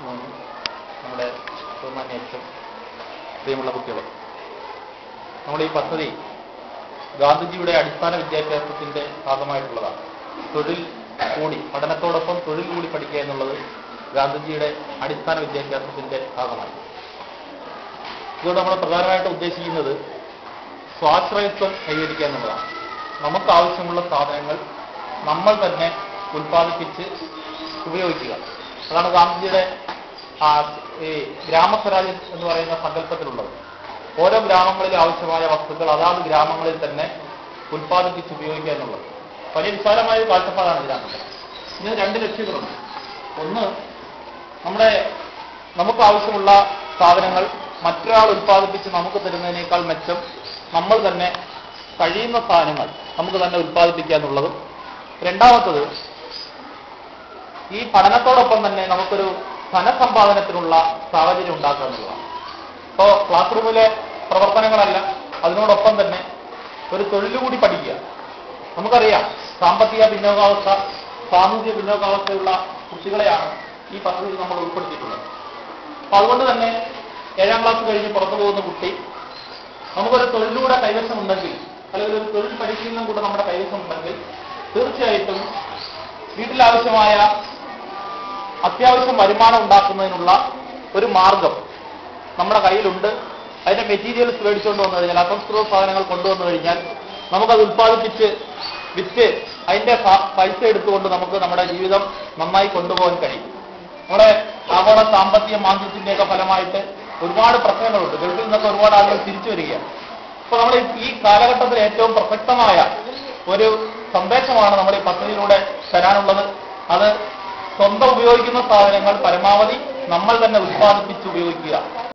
നമ്മുടെ ബഹുമാന്യേറ്റവും പ്രിയമുള്ള കുട്ടികൾ, നമ്മുടെ ഈ പദ്ധതി ഗാന്ധിജിയുടെ അടിസ്ഥാന വിദ്യാഭ്യാസത്തിന്റെ ഭാഗമായിട്ടുള്ളതാണ്. തൊഴിൽ കൂടി, പഠനത്തോടൊപ്പം തൊഴിൽ കൂടി പഠിക്കുക എന്നുള്ളത് ഗാന്ധിജിയുടെ അടിസ്ഥാന വിദ്യാഭ്യാസത്തിന്റെ ഭാഗമാണ്. ഇതുകൊണ്ട് നമ്മൾ പ്രധാനമായിട്ട് ഉദ്ദേശിക്കുന്നത് സ്വാശ്രയത്വം കൈവരിക്കുക എന്നുള്ളതാണ്. നമുക്ക് ആവശ്യമുള്ള സാധനങ്ങൾ നമ്മൾ തന്നെ ഉൽപ്പാദിപ്പിച്ച് ഉപയോഗിക്കുക. അതാണ് ഗാന്ധിജിയുടെ ഈ ഗ്രാമസ്വരാജ്യം എന്ന് പറയുന്ന സങ്കല്പത്തിലുള്ളത്. ഓരോ ഗ്രാമങ്ങളിൽ ആവശ്യമായ വസ്തുക്കൾ അതാത് ഗ്രാമങ്ങളിൽ തന്നെ ഉൽപ്പാദിപ്പിച്ച് ഉപയോഗിക്കുക എന്നുള്ളത് വലിയ വിശാലമായ ഒരു കാഴ്ചപ്പാടാണ് ഇതിനകത്ത്. ഇതിന് രണ്ട് ലക്ഷ്യങ്ങളുണ്ട്. ഒന്ന്, നമുക്ക് ആവശ്യമുള്ള സാധനങ്ങൾ മറ്റൊരാൾ ഉൽപ്പാദിപ്പിച്ച് നമുക്ക് തരുന്നതിനേക്കാൾ മെച്ചം നമ്മൾ തന്നെ കഴിയുന്ന സാധനങ്ങൾ നമുക്ക് തന്നെ ഉൽപ്പാദിപ്പിക്കുക എന്നുള്ളതും. രണ്ടാമത്തത്, ഈ പഠനത്തോടൊപ്പം തന്നെ നമുക്കൊരു ധനസമ്പാദനത്തിനുള്ള സാഹചര്യം ഉണ്ടാക്കുക എന്നുള്ളതാണ്. ഇപ്പോൾ ക്ലാസ് റൂമിലെ പ്രവർത്തനങ്ങളല്ല, അതിനോടൊപ്പം തന്നെ ഒരു തൊഴിലുകൂടി പഠിക്കുക. നമുക്കറിയാം, സാമ്പത്തിക പിന്നോക്കാവസ്ഥ, സാമൂഹിക പിന്നോക്കാവസ്ഥയുള്ള കുട്ടികളെയാണ് ഈ പദ്ധതിയിൽ നമ്മൾ ഉൾപ്പെടുത്തിയിട്ടുള്ളത്. അപ്പൊ അതുകൊണ്ട് തന്നെ 7ാം ക്ലാസ് കഴിഞ്ഞ് പുറത്തു പോകുന്ന കുട്ടി നമുക്കൊരു തൊഴിലൂടെ കൈവശമുണ്ടെങ്കിൽ, അല്ലെങ്കിൽ ഒരു തൊഴിൽ പരിശീലനം കൂടെ നമ്മുടെ കൈവശമുണ്ടെങ്കിൽ, തീർച്ചയായിട്ടും വീട്ടിലാവശ്യമായ അത്യാവശ്യം വരുമാനം ഉണ്ടാക്കുന്നതിനുള്ള ഒരു മാർഗം നമ്മുടെ കയ്യിലുണ്ട്. അതിന്റെ മെറ്റീരിയൽസ് മേടിച്ചുകൊണ്ട് വന്നു കഴിഞ്ഞാൽ, അസംസ്കൃത സാധനങ്ങൾ കൊണ്ടുവന്നു കഴിഞ്ഞാൽ നമുക്കത് ഉൽപ്പാദിപ്പിച്ച് വിറ്റ് അതിന്റെ പൈസ എടുത്തുകൊണ്ട് നമുക്ക് നമ്മുടെ ജീവിതം നന്നായി കൊണ്ടുപോകാൻ കഴിയും. നമ്മുടെ ആഗോള സാമ്പത്തിക മാന്ദ്യത്തിന്റെയൊക്കെ ഫലമായിട്ട് ഒരുപാട് പ്രശ്നങ്ങളുണ്ട്. ഗൾഫിൽ നിന്നൊക്കെ ഒരുപാട് ആളുകൾ തിരിച്ചു വരികയാണ്. അപ്പൊ നമ്മൾ ഈ കാലഘട്ടത്തിൽ ഏറ്റവും പ്രസക്തമായ ഒരു സന്ദേശമാണ് നമ്മൾ ഈ പദ്ധതിയിലൂടെ തരാനുള്ളത്. അത് സ്വന്തം ഉപയോഗിക്കുന്ന സാധനങ്ങൾ പരമാവധി നമ്മൾ തന്നെ ഉൽപ്പാദിപ്പിച്ച് ഉപയോഗിക്കുക.